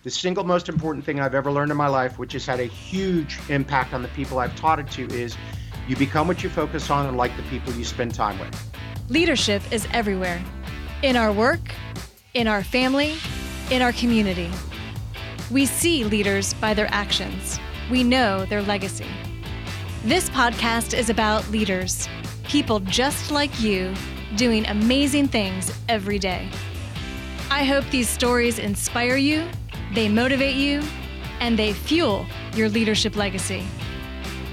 The single most important thing I've ever learned in my life, which has had a huge impact on the people I've taught it to, is you become what you focus on and like the people you spend time with. Leadership is everywhere. In our work, in our family, in our community. We see leaders by their actions. We know their legacy. This podcast is about leaders, people just like you, doing amazing things every day. I hope these stories inspire you, they motivate you, and they fuel your leadership legacy.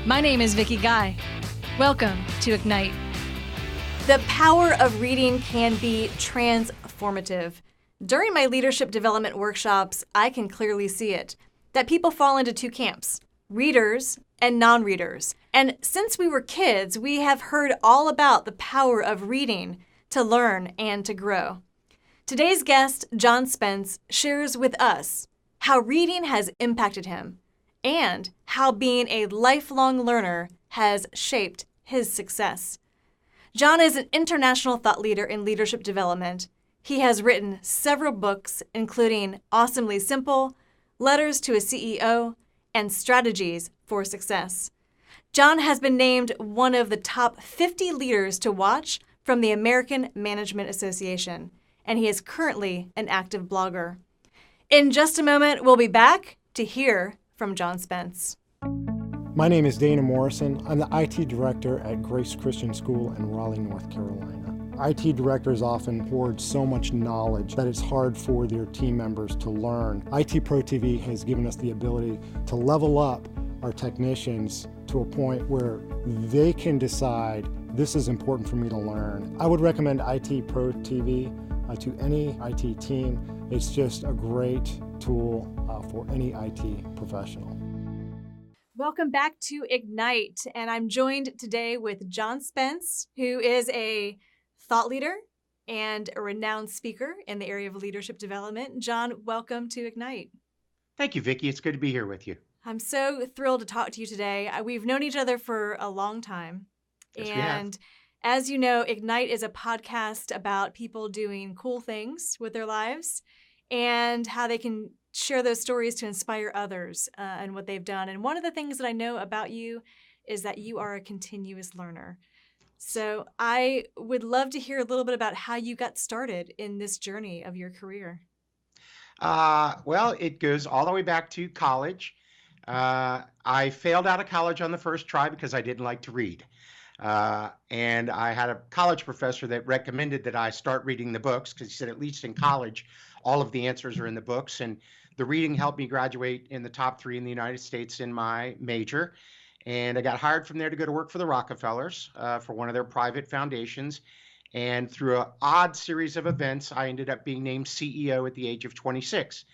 My name is Vicki Guy. Welcome to Ignite. The power of reading can be transformative. During my leadership development workshops, I can clearly see it, that people fall into two camps, readers and non-readers. And since we were kids, we have heard all about the power of reading to learn and to grow. Today's guest, John Spence, shares with us how reading has impacted him and how being a lifelong learner has shaped his success. John is an international thought leader in leadership development. He has written several books, including Awesomely Simple, Letters to a CEO, and Strategies for Success. John has been named one of the top 50 leaders to watch from the American Management Association, and he is currently an active blogger. In just a moment, we'll be back to hear from John Spence. My name is Dana Morrison. I'm the IT director at Grace Christian School in Raleigh, North Carolina. IT directors often hoard so much knowledge that it's hard for their team members to learn. IT Pro TV has given us the ability to level up our technicians to a point where they can decide this is important for me to learn. I would recommend IT Pro TV to any IT team. It's just a great tool for any IT professional. Welcome back to Ignite, and I'm joined today with John Spence, who is a thought leader and a renowned speaker in the area of leadership development. John, welcome to Ignite. Thank you, Vicki. It's good to be here with you. I'm so thrilled to talk to you today. We've known each other for a long time. Yes, and as you know, Ignite is a podcast about people doing cool things with their lives and how they can share those stories to inspire others and what they've done. And one of the things that I know about you is that you are a continuous learner. So I would love to hear a little bit about how you got started in this journey of your career. Well, it goes all the way back to college. I failed out of college on the first try because I didn't like to read. And I had a college professor that recommended that I start reading the books because he said, at least in college, all of the answers are in the books. And the reading helped me graduate in the top 3 in the United States in my major. And I got hired from there to go to work for the Rockefellers for one of their private foundations. And through an odd series of events, I ended up being named CEO at the age of 26.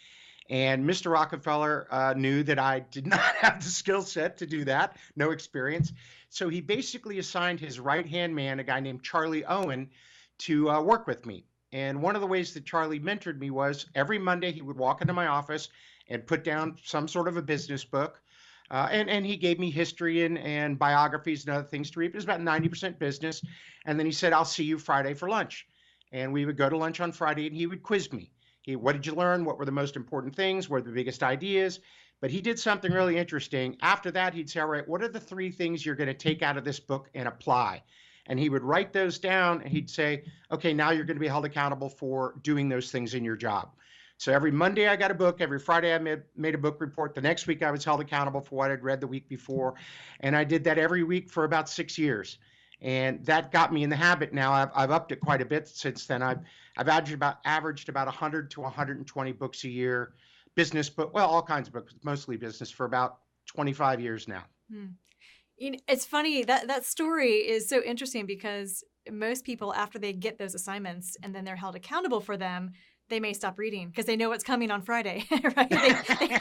And Mr. Rockefeller knew that I did not have the skill set to do that, no experience. So he basically assigned his right-hand man, a guy named Charlie Owen, to work with me. And one of the ways that Charlie mentored me was every Monday he would walk into my office and put down some sort of a business book. And he gave me history and biographies and other things to read. It was about 90% business. And then he said, I'll see you Friday for lunch. And we would go to lunch on Friday and he would quiz me. What did you learn? What were the most important things? What were the biggest ideas? But he did something really interesting. After that, he'd say, all right, what are the 3 things you're going to take out of this book and apply? And he would write those down and he'd say, okay, now you're going to be held accountable for doing those things in your job. So every Monday I got a book. Every Friday I made a book report. The next week I was held accountable for what I'd read the week before. And I did that every week for about 6 years. And that got me in the habit now. I've upped it quite a bit since then. I've averaged about 100 to 120 books a year, business book, well, all kinds of books, mostly business, for about 25 years now. It's funny, that story is so interesting because most people, after they get those assignments and then they're held accountable for them, they may stop reading because they know what's coming on Friday, right?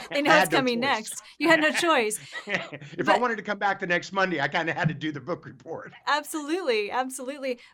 They know what's coming next. You had no choice. I wanted to come back the next Monday, I kind of had to do the book report. Absolutely.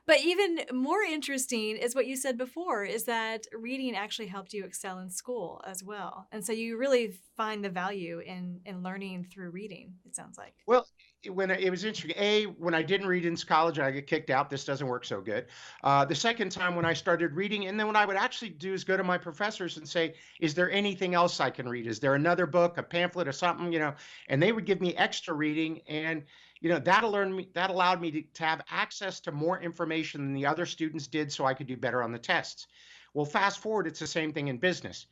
But even more interesting is what you said before, is that reading actually helped you excel in school as well. And so you really find the value in learning through reading, it sounds like. Well, when it was interesting. When I didn't read in college, I get kicked out. This doesn't work so good. The second time when I started reading, and then what I would actually do is go to my professors and say, "Is there anything else I can read? Is there another book, a pamphlet, or something?" And they would give me extra reading, and that allowed me to have access to more information than the other students did, so I could do better on the tests. Well, fast forward, it's the same thing in business.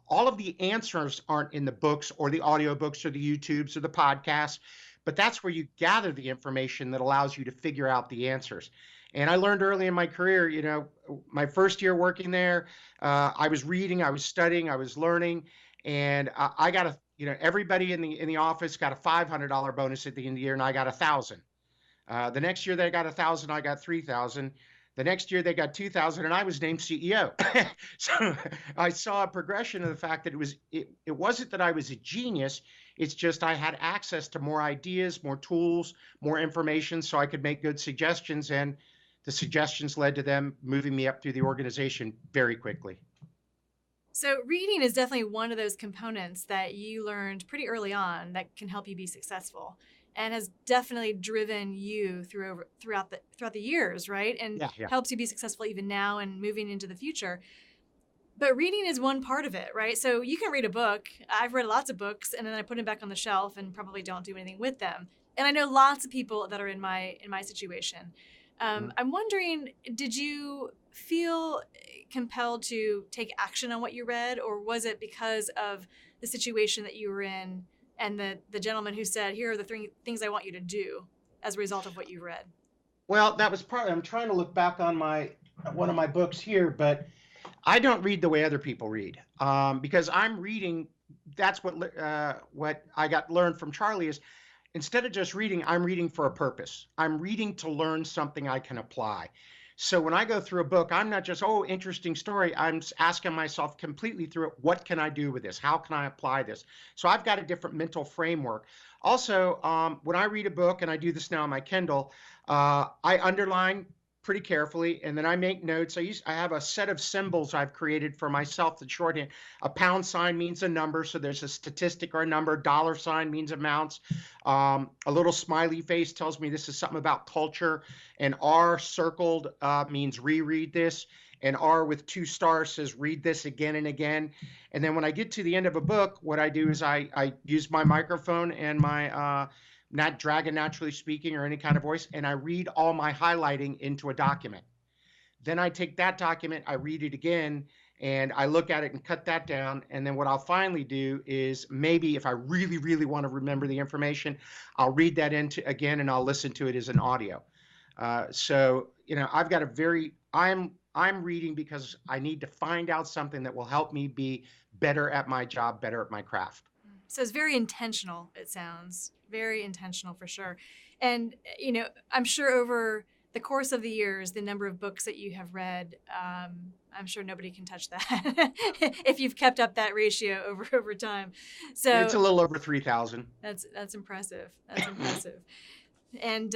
All of the answers aren't in the books or the audiobooks or the YouTubes or the podcasts, but that's where you gather the information that allows you to figure out the answers. And I learned early in my career, my first year working there, I was reading, I was studying, I was learning, and I got everybody in the office got a $500 bonus at the end of the year, and I got 1,000. The next year they got 1,000, I got 3,000. The next year they got 2,000, and I was named CEO. So I saw a progression of the fact that it wasn't that I was a genius. It's just I had access to more ideas, more tools, more information, so I could make good suggestions, and the suggestions led to them moving me up through the organization very quickly. So reading is definitely one of those components that you learned pretty early on that can help you be successful, and has definitely driven you throughout the years, right? And helps you be successful even now and moving into the future. But reading is one part of it, right? So you can read a book. I've read lots of books, and then I put them back on the shelf and probably don't do anything with them. And I know lots of people that are in my situation. I'm wondering, did you feel compelled to take action on what you read, or was it because of the situation that you were in and the gentleman who said, "Here are the three things I want you to do," as a result of what you read? Well, that was part. I'm trying to look back on one of my books here, but I don't read the way other people read, because I'm reading. That's what I learned from Charlie is, instead of just reading, I'm reading for a purpose. I'm reading to learn something I can apply. So when I go through a book, I'm not just, oh, interesting story. I'm asking myself completely through it, what can I do with this? How can I apply this? So I've got a different mental framework. Also, when I read a book, and I do this now on my Kindle, I underline pretty carefully, and then I make notes. I have a set of symbols I've created for myself, the shorthand. A pound sign means a number, so there's a statistic or a number. Dollar sign means amounts. A little smiley face tells me this is something about culture. And R circled means reread this. And R with 2 stars says read this again and again. And then when I get to the end of a book, what I do is I use my microphone and my not Dragon Naturally Speaking or any kind of voice, and I read all my highlighting into a document. Then I take that document, I read it again, and I look at it and cut that down. And then what I'll finally do is, maybe if I really, really want to remember the information, I'll read that into again, and I'll listen to it as an audio. So I've got I'm reading because I need to find out something that will help me be better at my job, better at my craft. So it's very intentional, it sounds. Very intentional for sure. And, I'm sure over the course of the years, the number of books that you have read, I'm sure nobody can touch that if you've kept up that ratio over time. So it's a little over 3,000. That's impressive. That's impressive. And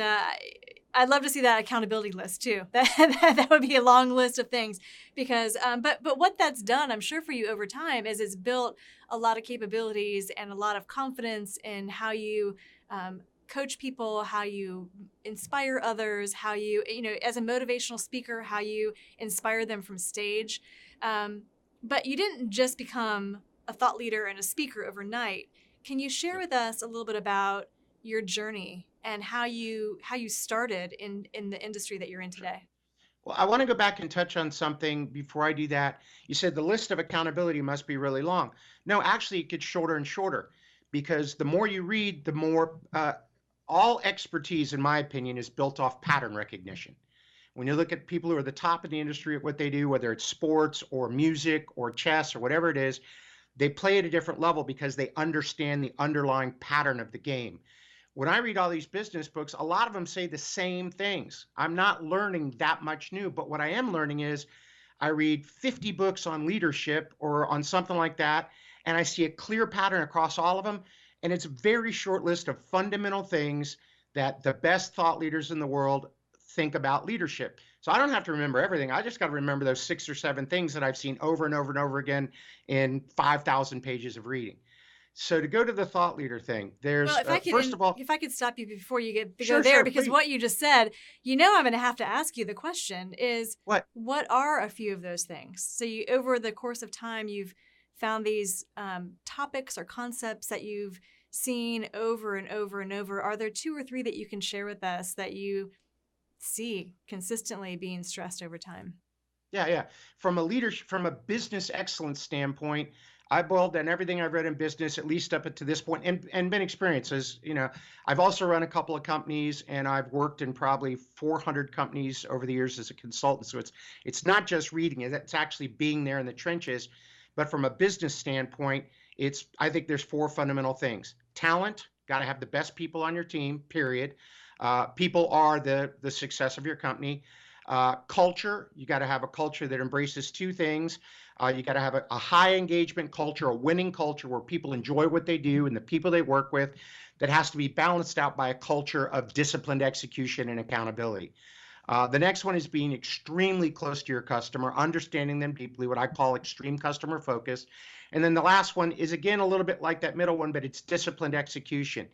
I'd love to see that accountability list too. That would be a long list of things, because but what that's done, I'm sure, for you over time is it's built a lot of capabilities and a lot of confidence in how you coach people, how you inspire others, how you as a motivational speaker, how you inspire them from stage. But you didn't just become a thought leader and a speaker overnight. Can you share with us a little bit about your journey and how you started in the industry that you're in today? Well, I want to go back and touch on something before I do that. You said the list of accountability must be really long. No, actually, it gets shorter and shorter, because the more you read, the more all expertise, in my opinion, is built off pattern recognition. When you look at people who are the top of the industry at what they do, whether it's sports or music or chess or whatever it is, they play at a different level because they understand the underlying pattern of the game. When I read all these business books, a lot of them say the same things. I'm not learning that much new, but what I am learning is I read 50 books on leadership or on something like that, and I see a clear pattern across all of them. And it's a very short list of fundamental things that the best thought leaders in the world think about leadership. So I don't have to remember everything. I just got to remember those 6 or 7 things that I've seen over and over and over again in 5,000 pages of reading. So to go to the thought leader thing, Well, there's first of all, if I could stop you before you get to go sure, there, sure, because please. what you just said, I'm going to have to ask you the question is, What? what are a few of those things? So you, over the course of time, you've found these topics or concepts that you've seen over and over and over. Are there two or three that you can share with us that you see consistently being stressed over time? Yeah, yeah. From a business excellence standpoint, I boiled down everything I've read in business, at least up to this point, and been experiences. I've also run a couple of companies, and I've worked in probably 400 companies over the years as a consultant. So it's not just reading it; it's actually being there in the trenches. But from a business standpoint, I think there's four fundamental things: talent, got to have the best people on your team. Period. People are the success of your company. Culture, you got to have a culture that embraces two things. You got to have a high engagement culture, a winning culture where people enjoy what they do and the people they work with, that has to be balanced out by a culture of disciplined execution and accountability. The next one is being extremely close to your customer, understanding them deeply, what I call extreme customer focus. And then the last one is, again, a little bit like that middle one, but it's disciplined execution.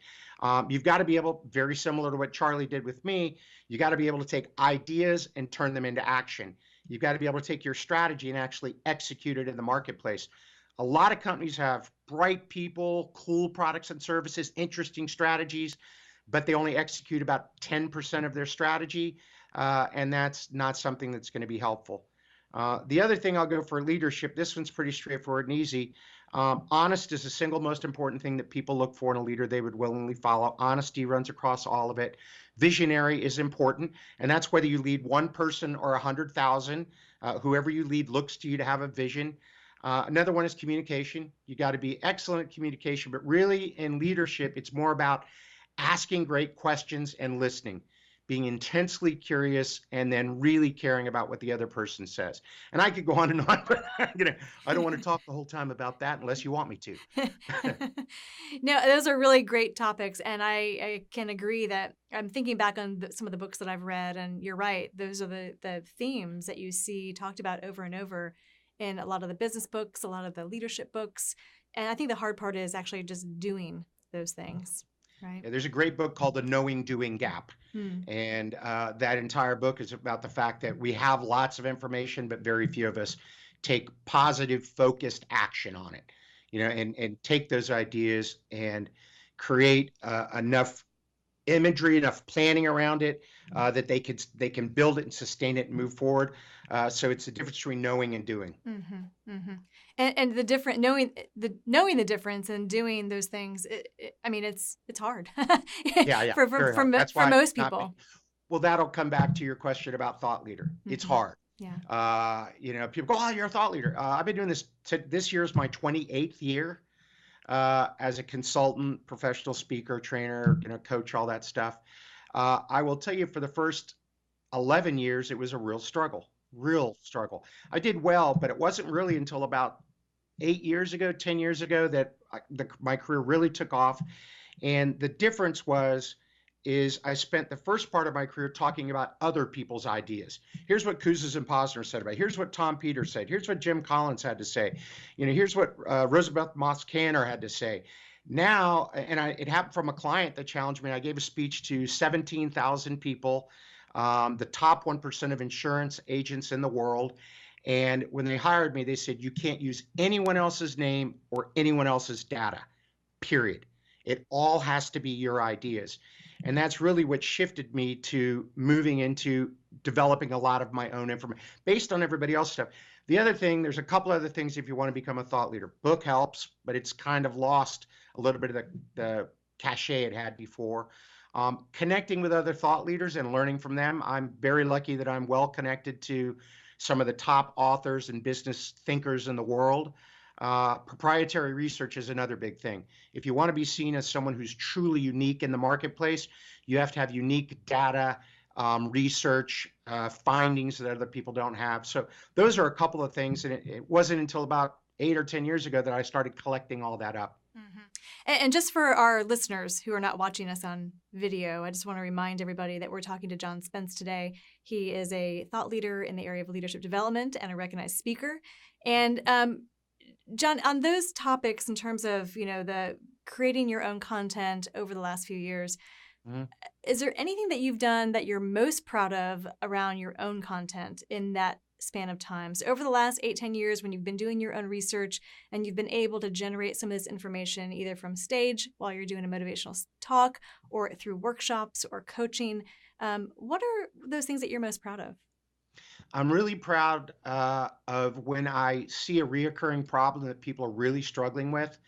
You've got to be able, very similar to what Charlie did with me, you got to be able to take ideas and turn them into action. You've got to be able to take your strategy and actually execute it in the marketplace. A lot of companies have bright people, cool products and services, interesting strategies, but they only execute about 10% of their strategy. And that's not something that's going to be helpful. The other thing I'll go for leadership, this one's pretty straightforward and easy. Honest is the single most important thing that people look for in a leader they would willingly follow. Honesty runs across all of it. Visionary is important, and that's whether you lead one person or 100,000. Whoever you lead looks to you to have a vision. Another one is communication. You got to be excellent at communication, but really in leadership, it's more about asking great questions and listening, being intensely curious, and then really caring about what the other person says. And I could go on and on, but I don't want to talk the whole time about that unless you want me to. No, those are really great topics. And I can agree that I'm thinking back on some of the books that I've read, and you're right. Those are the themes that you see talked about over and over in a lot of the business books, a lot of the leadership books. And I think the hard part is actually just doing those things, right? Yeah, there's a great book called The Knowing Doing Gap. Hmm. And that entire book is about the fact that we have lots of information, but very few of us take positive, focused action on it, and take those ideas and create enough imagery, enough planning around it that they can build it and sustain it and move forward. So it's the difference between knowing and doing. Mm-hmm, mm-hmm. And the different knowing the difference and doing those things. I mean, it's hard Yeah, yeah, for very hard. That's for why most not. people. Well, that'll come back to your question about thought leader. It's Mm-hmm. hard. Yeah. People go, "Oh, you're a thought leader." I've been doing this. This year is my 28th year as a consultant, professional speaker, trainer, coach, all that stuff. I will tell you, for the first 11 years, it was a real struggle. Real struggle. I did well, but it wasn't really until about 8 years ago, 10 years ago, that my career really took off. And the difference is I spent the first part of my career talking about other people's ideas. Here's what Kouzes and Posner said about it. Here's what Tom Peters said. Here's what Jim Collins had to say. Here's what Roosevelt Moss Kanner had to say. Now, it happened from a client that challenged me. I gave a speech to 17,000 people, the top 1% of insurance agents in the world. And when they hired me, they said, you can't use anyone else's name or anyone else's data, period. It all has to be your ideas. And that's really what shifted me to moving into developing a lot of my own information based on everybody else's stuff. The other thing, there's a couple other things if you want to become a thought leader. Book helps, but it's kind of lost a little bit of the cachet it had before. Connecting with other thought leaders and learning from them. I'm very lucky that I'm well connected to some of the top authors and business thinkers in the world. Proprietary research is another big thing. If you want to be seen as someone who's truly unique in the marketplace, you have to have unique data, research, findings that other people don't have. So those are a couple of things. And it wasn't until about 8 or 10 years ago that I started collecting all that up. Mm-hmm. And just for our listeners who are not watching us on video, I just want to remind everybody that we're talking to John Spence today. He is a thought leader in the area of leadership development and a recognized speaker. And John, on those topics in terms of, the creating your own content over the last few years, Mhm. is there anything that you've done that you're most proud of around your own content in that span of time? So over the last 8-10 years, when you've been doing your own research and you've been able to generate some of this information either from stage while you're doing a motivational talk or through workshops or coaching, what are those things that you're most proud of? I'm really proud of when I see a reoccurring problem that people are really struggling with,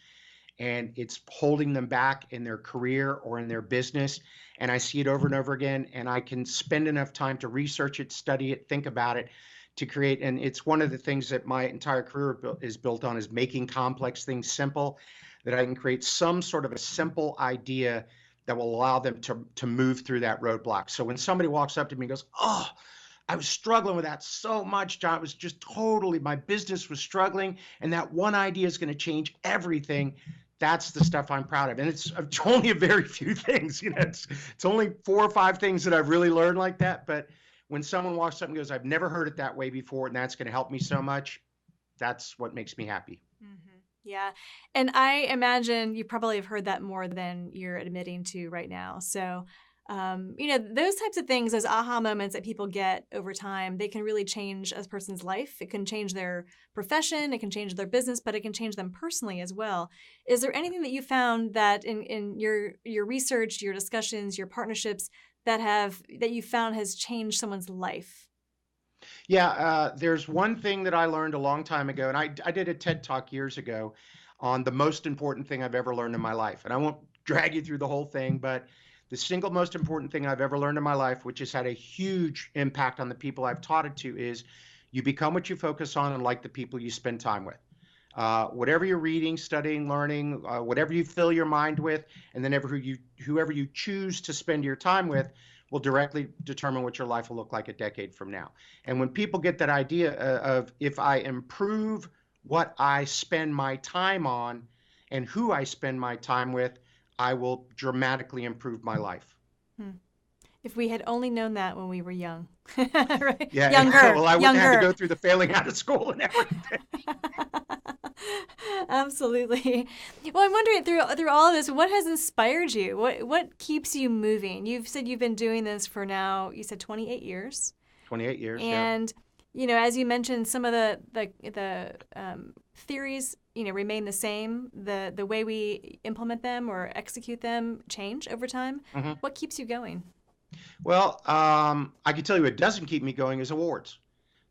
and it's holding them back in their career or in their business. And I see it over and over again, and I can spend enough time to research it, study it, think about it to create. And it's one of the things that my entire career is built on, is making complex things simple, that I can create some sort of a simple idea that will allow them to move through that roadblock. So when somebody walks up to me and goes, "Oh, I was struggling with that so much, John. It was just totally, my business was struggling, and that one idea is going to change everything." That's the stuff I'm proud of. And it's only a very few things. It's only 4 or 5 things that I've really learned like that. But when someone walks up and goes, "I've never heard it that way before, and that's going to help me so much," that's what makes me happy. Yeah. And I imagine you probably have heard that more than you're admitting to right now. So, those types of things, those aha moments that people get over time, they can really change a person's life. It can change their profession, it can change their business, but it can change them personally as well. Is there anything that you found that in your research, your discussions, your partnerships that you found has changed someone's life? Yeah, there's one thing that I learned a long time ago, and I did a TED Talk years ago on the most important thing I've ever learned in my life. And I won't drag you through the whole thing, but the single most important thing I've ever learned in my life, which has had a huge impact on the people I've taught it to, is you become what you focus on and like the people you spend time with. Whatever you're reading, studying, learning, whatever you fill your mind with, and then whoever you choose to spend your time with will directly determine what your life will look like a decade from now. And when people get that idea of, if I improve what I spend my time on and who I spend my time with, I will dramatically improve my life. Hmm. If we had only known that when we were young, right? Yeah, Younger, well, I wouldn't have had to younger. go through the failing out of school and everything. Absolutely. Well, I'm wondering through all of this, what has inspired you? What keeps you moving? You've said you've been doing this for now, you said 28 years. 28 years, yeah. And as you mentioned, some of the theories, remain the same. The way we implement them or execute them change over time. hmm What keeps you going? Well, I can tell you what doesn't keep me going is awards.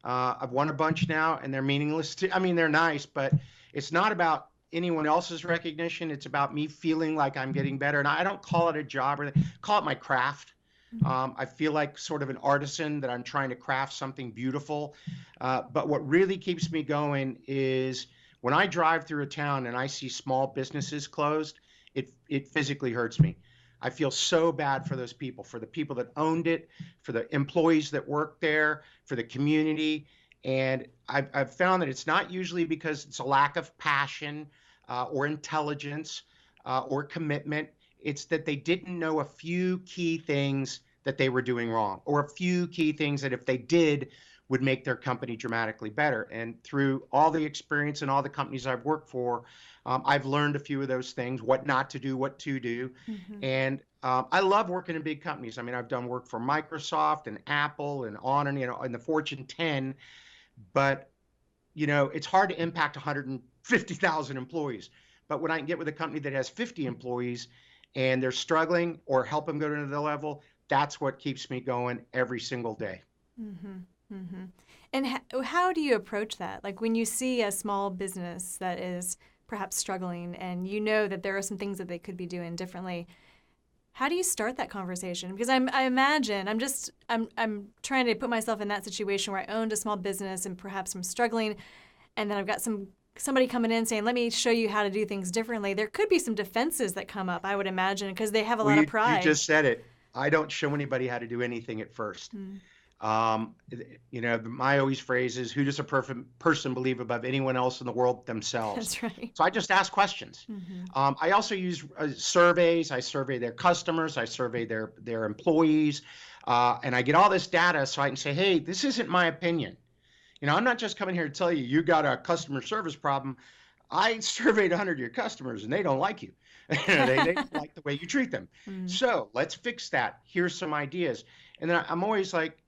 I've won a bunch now, and they're meaningless. I mean, they're nice, but it's not about anyone else's recognition. It's about me feeling like I'm getting better. And I don't call it a job, or call it my craft. I feel like sort of an artisan that I'm trying to craft something beautiful. But what really keeps me going is when I drive through a town and I see small businesses closed, it physically hurts me. I feel so bad for those people, for the people that owned it, for the employees that work there, for the community. And I've found that it's not usually because it's a lack of passion or intelligence or commitment. It's that they didn't know a few key things that they were doing wrong, or a few key things that if they did would make their company dramatically better. And through all the experience and all the companies I've worked for, I've learned a few of those things, what not to do, what to do. Mm-hmm. And I love working in big companies. I mean, I've done work for Microsoft and Apple and on and, in the Fortune 10, but, it's hard to impact 150,000 employees. But when I can get with a company that has 50 employees and they're struggling, or help them go to another level, that's what keeps me going every single day. Mm-hmm. Mm-hmm. And how do you approach that? Like when you see a small business that is perhaps struggling and you know that there are some things that they could be doing differently, how do you start that conversation? Because I imagine I'm trying to put myself in that situation where I owned a small business and perhaps I'm struggling, and then I've got somebody coming in saying, "Let me show you how to do things differently." There could be some defenses that come up, I would imagine, because they have a Well, lot of you pride. just said it. I don't show anybody how to do anything at first. Mm. My always phrase is, who does a perfect person believe above anyone else in the world themselves? That's right. So I just ask questions. Mm-hmm. I also use surveys. I survey their customers. I survey their employees. And I get all this data so I can say, hey, this isn't my opinion. I'm not just coming here to tell you, you got a customer service problem. I surveyed 100 of your customers and they don't like you. They don't like the way you treat them. Mm, So let's fix that. Here's some ideas. And then I'm always like,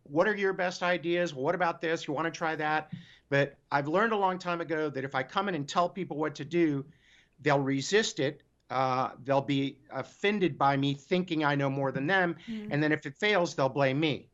what are your best ideas? What about this? You want to try that? But I've learned a long time ago that if I come in and tell people what to do, they'll resist it. They'll be offended by me thinking I know more than them. mm, And then if it fails, they'll blame me.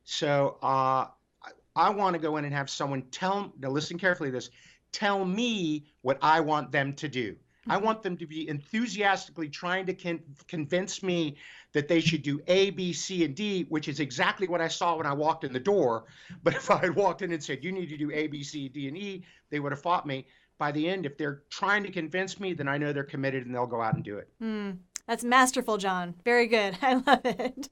So I want to go in and have someone now listen carefully to this, tell me what I want them to do. I mhm. want them to be enthusiastically trying to convince me that they should do A, B, C, and D, which is exactly what I saw when I walked in the door. But if I had walked in and said, you need to do A, B, C, D, and E, they would have fought me. By the end, if they're trying to convince me, then I know they're committed and they'll go out and do it. Mm. That's masterful, John. Very good. I love it.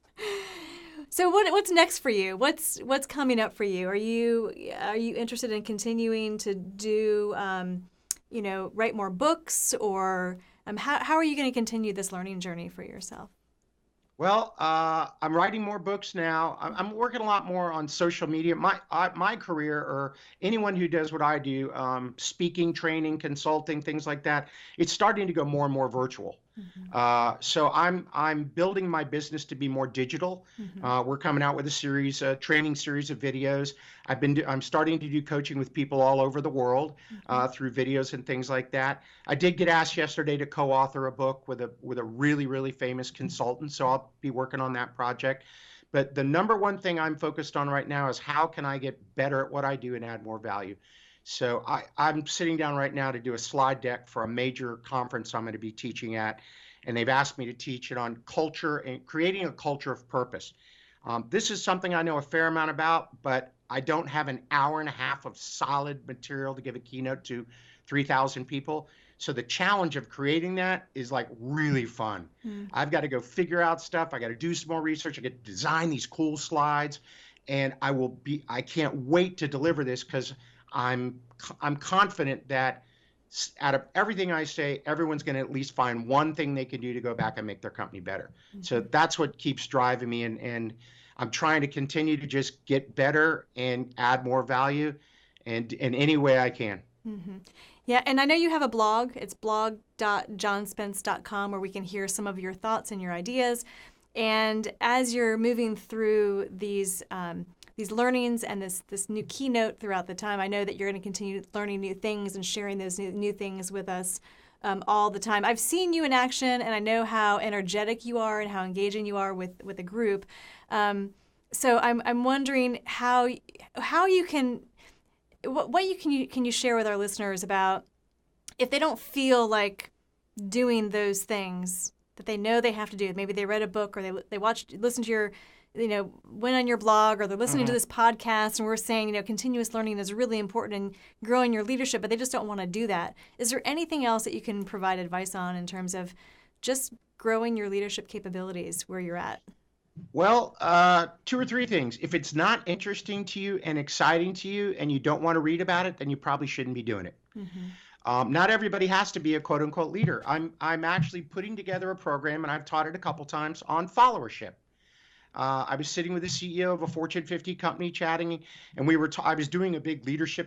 So what's next for you? What's coming up for you? Are you interested in continuing to do write more books, or how are you going to continue this learning journey for yourself? Well, I'm writing more books now. I'm working a lot more on social media. My career, or anyone who does what I do, speaking, training, consulting, things like that, it's starting to go more and more virtual. Mm-hmm. So I'm building my business to be more digital. Mm-hmm. We're coming out with a training series of videos. I'm starting to do coaching with people all over the world Mm-hmm. through videos and things like that. I did get asked yesterday to co-author a book with a really, really famous consultant, so I'll be working on that project. But the number one thing I'm focused on right now is how can I get better at what I do and add more value. So I'm sitting down right now to do a slide deck for a major conference I'm going to be teaching at, and they've asked me to teach it on culture and creating a culture of purpose. This is something I know a fair amount about, but I don't have an hour and a half of solid material to give a keynote to 3,000 people. So the challenge of creating that is like really fun. Mm. I've got to go figure out stuff. I got to do some more research. I get to design these cool slides, and I can't wait to deliver this because I'm confident that out of everything I say, everyone's going to at least find one thing they can do to go back and make their company better. So that's what keeps driving me, and I'm trying to continue to just get better and add more value, and in any way I can. Mm-hmm. Yeah, and I know you have a blog. It's blog.johnspence.com, where we can hear some of your thoughts and your ideas. And as you're moving through these learnings and this new keynote throughout the time, I know that you're going to continue learning new things and sharing those new things with us all the time. I've seen you in action, and I know how energetic you are and how engaging you are with a group. So I'm wondering how you can. What can you share with our listeners about if they don't feel like doing those things that they know they have to do? Maybe they read a book, or they listened to your, went on your blog, or they're listening to this podcast, and we're saying, continuous learning is really important in growing your leadership, but they just don't want to do that. Is there anything else that you can provide advice on in terms of just growing your leadership capabilities where you're at? Well, two or three things. If it's not interesting to you and exciting to you and you don't want to read about it, then you probably shouldn't be doing it. Mm-hmm. Not everybody has to be a quote unquote leader. I'm actually putting together a program, and I've taught it a couple times, on followership. I was sitting with the CEO of a Fortune 50 company chatting, and I was doing a big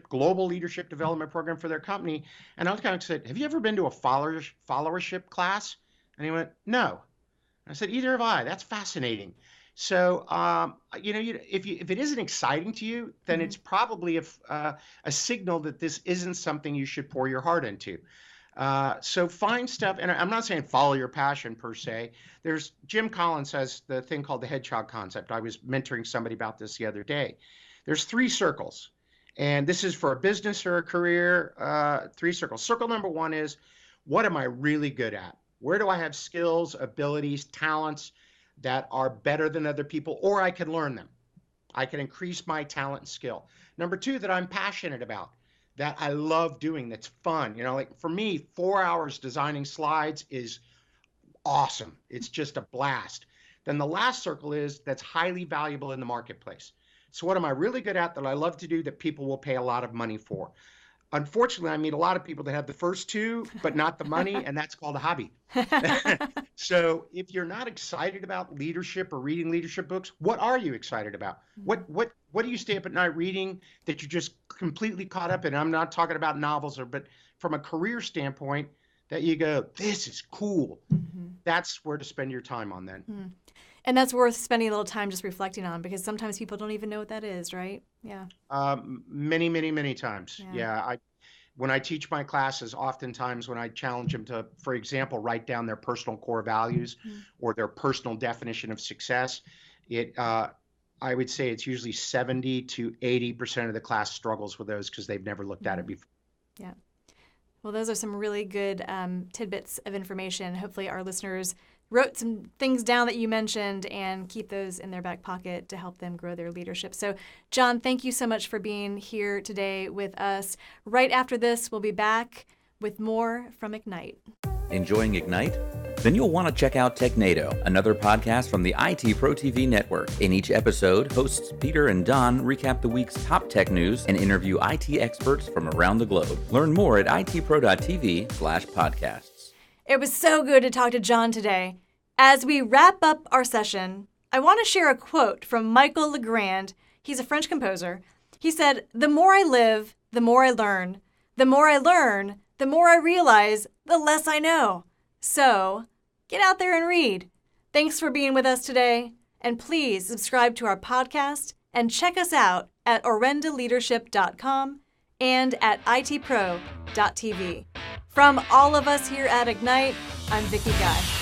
global leadership development program for their company. And I kind of said, have you ever been to a followership class? And he went, no. I said, either have I. That's fascinating. So, if it isn't exciting to you, then it's probably a signal that this isn't something you should pour your heart into. So find stuff, and I'm not saying follow your passion per se. Jim Collins has the thing called the hedgehog concept. I was mentoring somebody about this the other day. There's 3 circles, and this is for a business or a career. 3 circles. Circle number 1 is, what am I really good at? Where do I have skills, abilities, talents that are better than other people, or I can learn them? I can increase my talent and skill. Number 2, that I'm passionate about, that I love doing, that's fun. Like for me, 4 hours designing slides is awesome. It's just a blast. Then the last circle is that's highly valuable in the marketplace. So what am I really good at that I love to do that people will pay a lot of money for? Unfortunately, I meet a lot of people that have the first 2, but not the money, and that's called a hobby. So if you're not excited about leadership or reading leadership books, what are you excited about? What do you stay up at night reading that you're just completely caught up in? I'm not talking about novels, but from a career standpoint that you go, this is cool. That's where to spend your time on then. And that's worth spending a little time just reflecting on, because sometimes people don't even know what that is, right? Yeah. Many, many, many times. Yeah. When I teach my classes, oftentimes when I challenge them to, for example, write down their personal core values or their personal definition of success, I would say it's usually 70 to 80% of the class struggles with those because they've never looked at it before. Yeah. Well, those are some really good tidbits of information. Hopefully our listeners wrote some things down that you mentioned and keep those in their back pocket to help them grow their leadership. So, John, thank you so much for being here today with us. Right after this, we'll be back with more from Ignite. Enjoying Ignite? Then you'll want to check out Technado, another podcast from the IT Pro TV network. In each episode, hosts Peter and Don recap the week's top tech news and interview IT experts from around the globe. Learn more at itpro.tv/podcasts. It was so good to talk to John today. As we wrap up our session, I want to share a quote from Michael Legrand. He's a French composer. He said, "The more I live, the more I learn. The more I learn, the more I realize, the less I know." So, get out there and read. Thanks for being with us today, and please subscribe to our podcast and check us out at orendaleadership.com and at itpro.tv. From all of us here at Ignite, I'm Vicki Guy.